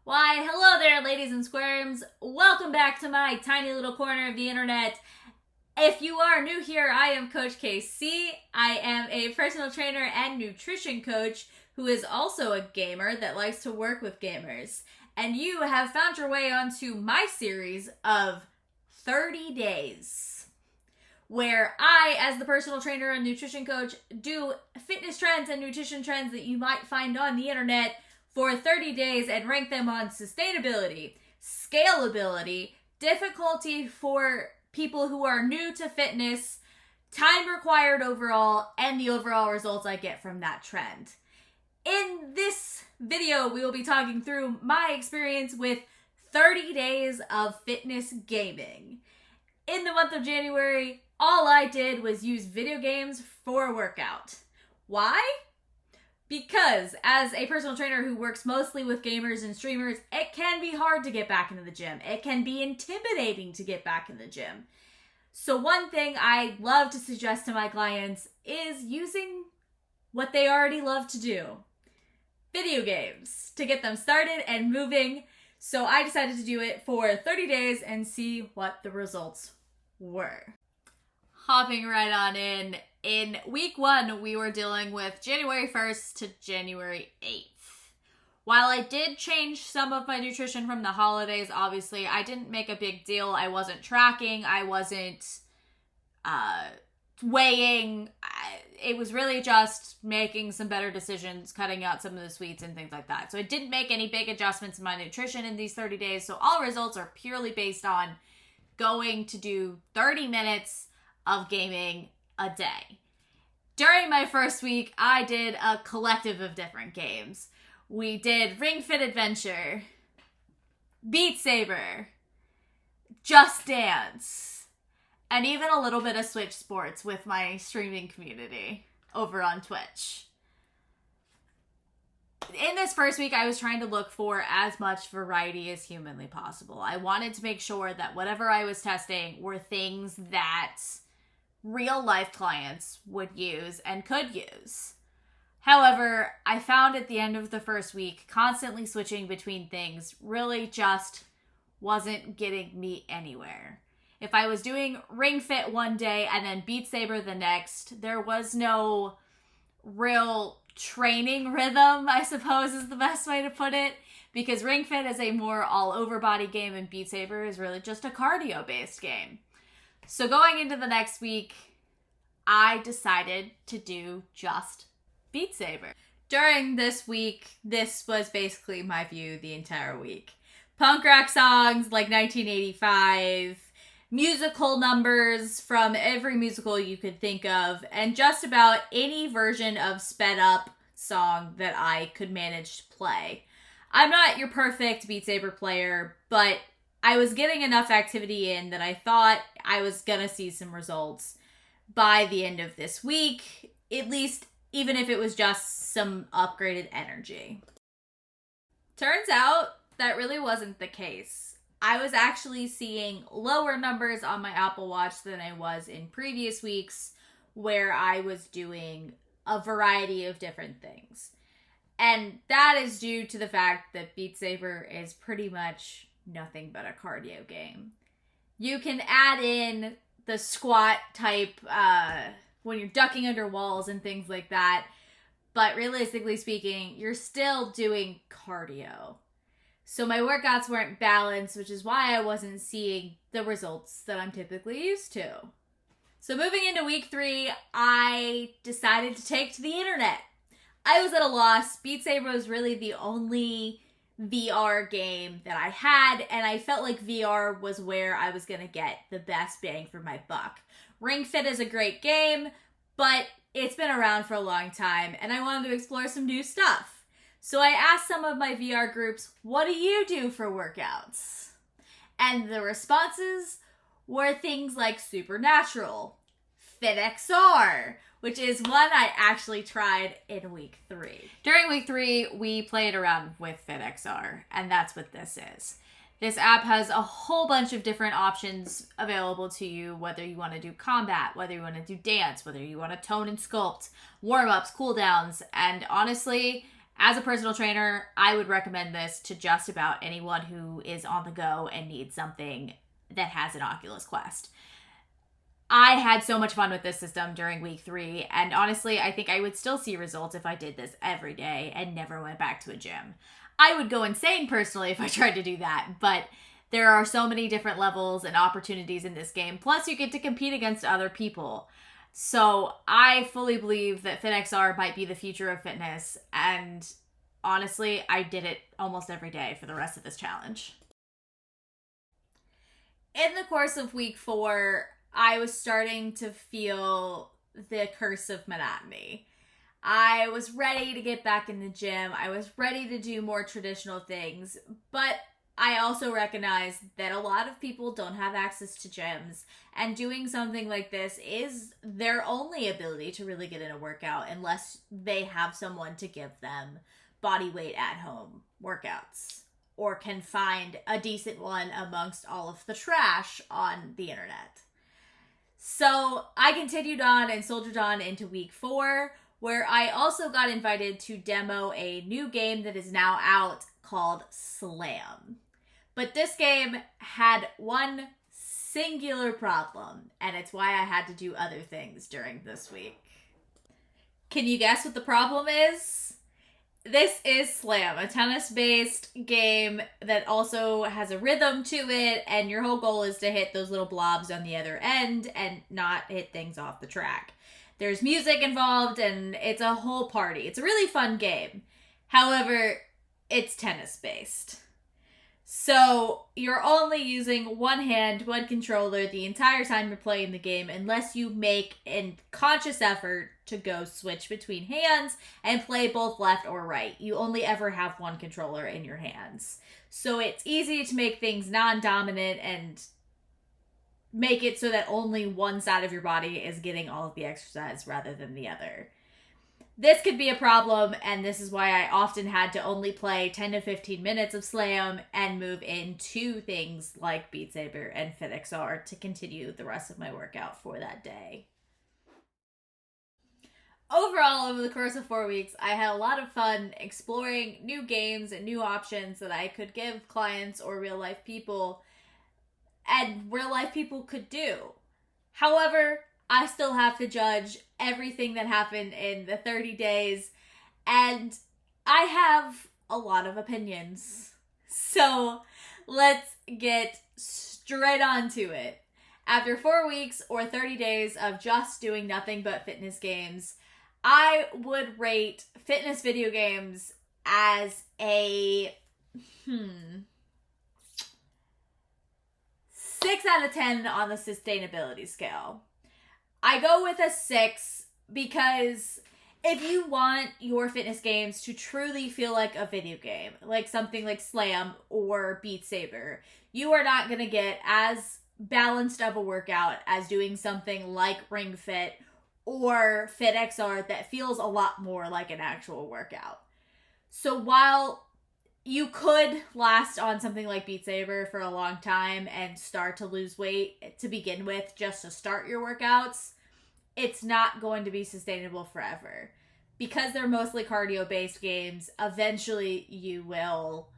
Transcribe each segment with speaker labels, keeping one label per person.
Speaker 1: Why, hello there, ladies and squirms. Welcome back to my tiny little corner of the internet. If you are new here, I am Coach KC. I am a personal trainer and nutrition coach who is also a gamer that likes to work with gamers. And you have found your way onto my series of 30 days, where I, as the personal trainer and nutrition coach, do fitness trends and nutrition trends that you might find on the internet for 30 days and rank them on sustainability, scalability, difficulty for people who are new to fitness, time required overall, and the overall results I get from that trend. In this video, we will be talking through my experience with 30 days of fitness gaming. In the month of January, all I did was use video games for a workout. Why? Because as a personal trainer who works mostly with gamers and streamers, it can be hard to get back into the gym. It can be intimidating to get back in the gym. So one thing I love to suggest to my clients is using what they already love to do. Video games, to get them started and moving. So I decided to do it for 30 days and see what the results were. Hopping right on in week 1, we were dealing with January 1st to January 8th. While I did change some of my nutrition from the holidays, obviously, I didn't make a big deal. I wasn't tracking. I wasn't weighing. It was really just making some better decisions, cutting out some of the sweets and things like that. So I didn't make any big adjustments in my nutrition in these 30 days. So all results are purely based on going to do 30 minutes of gaming a day. During my first week, I did a collective of different games. We did Ring Fit Adventure, Beat Sabre, Just Dance, and even a little bit of Switch Sports with my streaming community over on Twitch. In this first week, I was trying to look for as much variety as humanly possible. I wanted to make sure that whatever I was testing were things that real life clients would use and could use. However, I found at the end of the first week, constantly switching between things really just wasn't getting me anywhere. If I was doing Ring Fit one day and then Beat Saber the next, there was no real training rhythm, I suppose is the best way to put it, because Ring Fit is a more all-over body game and Beat Saber is really just a cardio-based game. So going into the next week, I decided to do just Beat Saber. During this week, this was basically my view the entire week. Punk rock songs like 1985, musical numbers from every musical you could think of, and just about any version of sped up song that I could manage to play. I'm not your perfect Beat Saber player, but I was getting enough activity in that I thought I was gonna see some results by the end of this week, at least even if it was just some upgraded energy. Turns out that really wasn't the case. I was actually seeing lower numbers on my Apple Watch than I was in previous weeks where I was doing a variety of different things. And that is due to the fact that Beat Saber is pretty much nothing but a cardio game. You can add in the squat type when you're ducking under walls and things like that, but realistically speaking, you're still doing cardio. So my workouts weren't balanced, which is why I wasn't seeing the results that I'm typically used to. So moving into week 3, I decided to take to the internet. I was at a loss. Beat Saber was really the only VR game that I had, and I felt like VR was where I was going to get the best bang for my buck. Ring Fit is a great game, but it's been around for a long time, and I wanted to explore some new stuff. So I asked some of my VR groups, what do you do for workouts? And the responses were things like Supernatural, FitXR, which is one I actually tried in week 3. During week 3, we played around with FitXR, and that's what this is. This app has a whole bunch of different options available to you, whether you want to do combat, whether you want to do dance, whether you want to tone and sculpt, warm-ups, cool-downs, and honestly, As a personal trainer, I would recommend this to just about anyone who is on the go and needs something that has an Oculus Quest. I had so much fun with this system during week 3, and honestly, I think I would still see results if I did this every day and never went back to a gym. I would go insane personally if I tried to do that, but there are so many different levels and opportunities in this game. Plus, you get to compete against other people. So I fully believe that FitXR might be the future of fitness, and honestly, I did it almost every day for the rest of this challenge. In the course of week 4, I was starting to feel the curse of monotony. I was ready to get back in the gym. I was ready to do more traditional things, but I also recognize that a lot of people don't have access to gyms, and doing something like this is their only ability to really get in a workout unless they have someone to give them body weight at home workouts or can find a decent one amongst all of the trash on the internet. So I continued on and soldiered on into week 4, where I also got invited to demo a new game that is now out called Slam. But this game had one singular problem, and it's why I had to do other things during this week. Can you guess what the problem is? This is Slam, a tennis-based game that also has a rhythm to it, and your whole goal is to hit those little blobs on the other end and not hit things off the track. There's music involved, and it's a whole party. It's a really fun game. However, it's tennis-based. So you're only using one hand, one controller the entire time you're playing the game unless you make a conscious effort to go switch between hands and play both left or right. You only ever have one controller in your hands. So it's easy to make things non-dominant and make it so that only one side of your body is getting all of the exercise rather than the other. This could be a problem, and this is why I often had to only play 10 to 15 minutes of Slam and move into things like Beat Saber and FitXR to continue the rest of my workout for that day. Overall, over the course of 4 weeks, I had a lot of fun exploring new games and new options that I could give clients or real-life people, and real-life people could do. However, I still have to judge everything that happened in the 30 days, and I have a lot of opinions. So let's get straight on to it. After 4 weeks or 30 days of just doing nothing but fitness games, I would rate fitness video games as a 6 out of 10 on the sustainability scale. I go with a 6 because if you want your fitness games to truly feel like a video game, like something like Slam or Beat Saber, you are not going to get as balanced of a workout as doing something like Ring Fit or FitXR that feels a lot more like an actual workout. So while you could last on something like Beat Saber for a long time and start to lose weight to begin with just to start your workouts, it's not going to be sustainable forever. Because they're mostly cardio-based games, eventually you will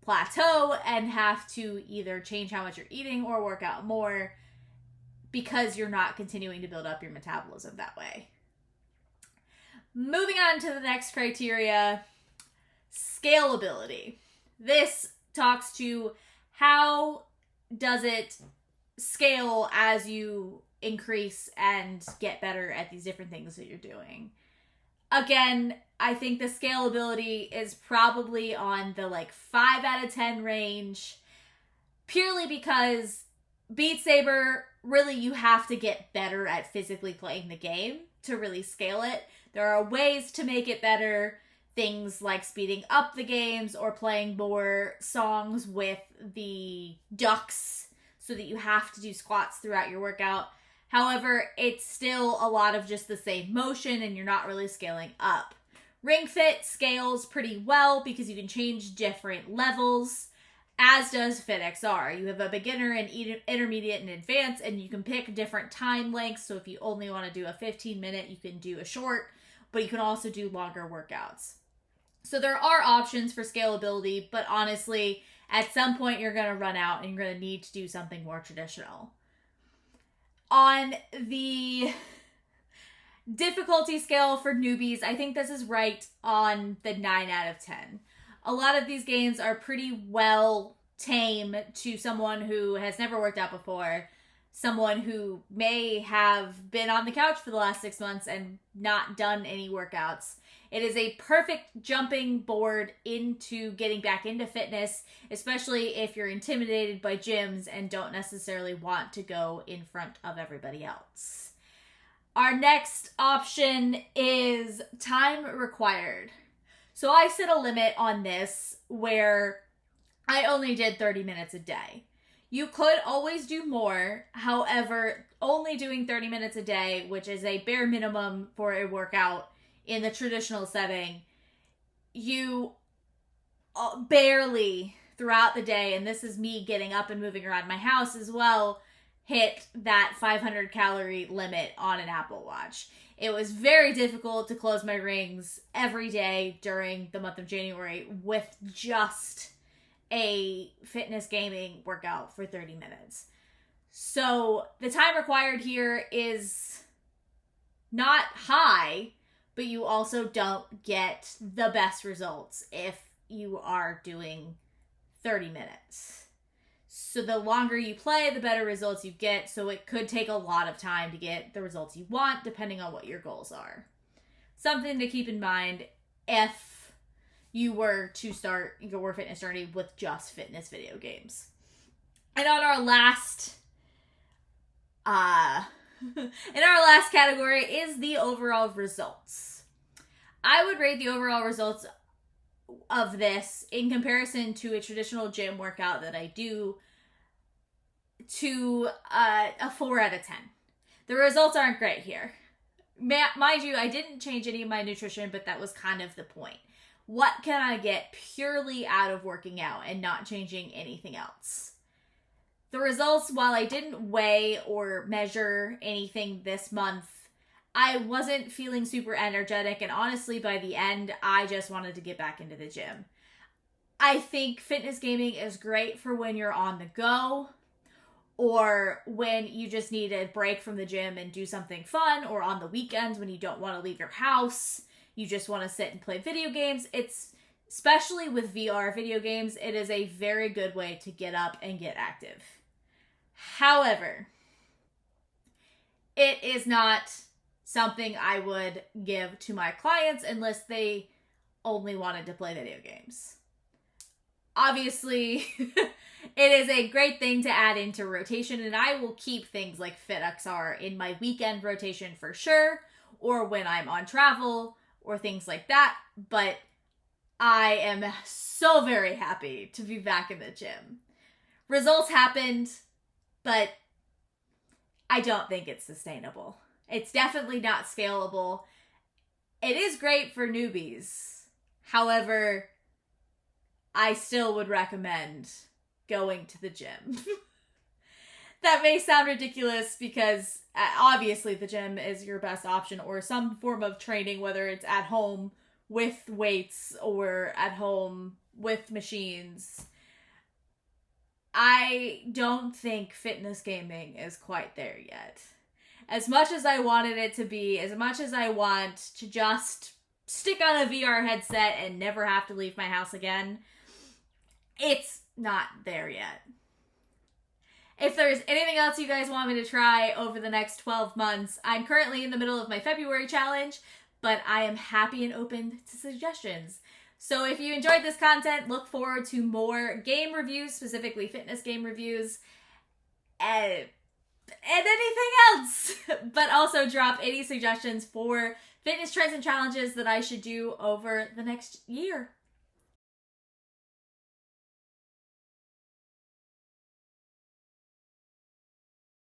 Speaker 1: plateau and have to either change how much you're eating or work out more because you're not continuing to build up your metabolism that way. Moving on to the next criteria, scalability. This talks to how does it scale as you increase and get better at these different things that you're doing. Again, I think the scalability is probably on the 5 out of 10 range, purely because Beat Saber, really you have to get better at physically playing the game to really scale it. There are ways to make it better, things like speeding up the games or playing more songs with the ducks so that you have to do squats throughout your workout. However, it's still a lot of just the same motion and you're not really scaling up. Ring Fit scales pretty well because you can change different levels, as does FitXR. You have a beginner and intermediate and advanced, and you can pick different time lengths. So if you only want to do a 15-minute, you can do a short, but you can also do longer workouts. So there are options for scalability, but honestly, at some point you're going to run out and you're going to need to do something more traditional. On the difficulty scale for newbies, I think this is right on the 9 out of 10. A lot of these games are pretty well tame to someone who has never worked out before, someone who may have been on the couch for the last 6 months and not done any workouts. It is a perfect jumping board into getting back into fitness, especially if you're intimidated by gyms and don't necessarily want to go in front of everybody else. Our next option is time required. So I set a limit on this where I only did 30 minutes a day. You could always do more. However, only doing 30 minutes a day, which is a bare minimum for a workout in the traditional setting, you barely throughout the day, and this is me getting up and moving around my house as well, hit that 500 calorie limit on an Apple Watch. It was very difficult to close my rings every day during the month of January with just a fitness gaming workout for 30 minutes. So the time required here is not high, but you also don't get the best results if you are doing 30 minutes. So the longer you play, the better results you get. So it could take a lot of time to get the results you want, depending on what your goals are. Something to keep in mind if you were to start your fitness journey with just fitness video games. And on our last category is the overall results. I would rate the overall results of this in comparison to a traditional gym workout that I do to a 4 out of 10. The results aren't great here. Mind you, I didn't change any of my nutrition, but that was kind of the point. What can I get purely out of working out and not changing anything else? The results, while I didn't weigh or measure anything this month, I wasn't feeling super energetic, and honestly, by the end, I just wanted to get back into the gym. I think fitness gaming is great for when you're on the go, or when you just need a break from the gym and do something fun, or on the weekends when you don't want to leave your house, you just want to sit and play video games. It's, especially with VR video games, it is a very good way to get up and get active. However, it is not something I would give to my clients unless they only wanted to play video games. Obviously, it is a great thing to add into rotation, and I will keep things like FitXR in my weekend rotation for sure, or when I'm on travel, or things like that, but I am so very happy to be back in the gym. Results happened, but I don't think it's sustainable. It's definitely not scalable. It is great for newbies. However, I still would recommend going to the gym. That may sound ridiculous because obviously the gym is your best option, or some form of training, whether it's at home with weights or at home with machines. I don't think fitness gaming is quite there yet. As much as I wanted it to be, as much as I want to just stick on a VR headset and never have to leave my house again, it's not there yet. If there's anything else you guys want me to try over the next 12 months, I'm currently in the middle of my February challenge, but I am happy and open to suggestions. So if you enjoyed this content, look forward to more game reviews, specifically fitness game reviews, and anything else. But also drop any suggestions for fitness trends and challenges that I should do over the next year.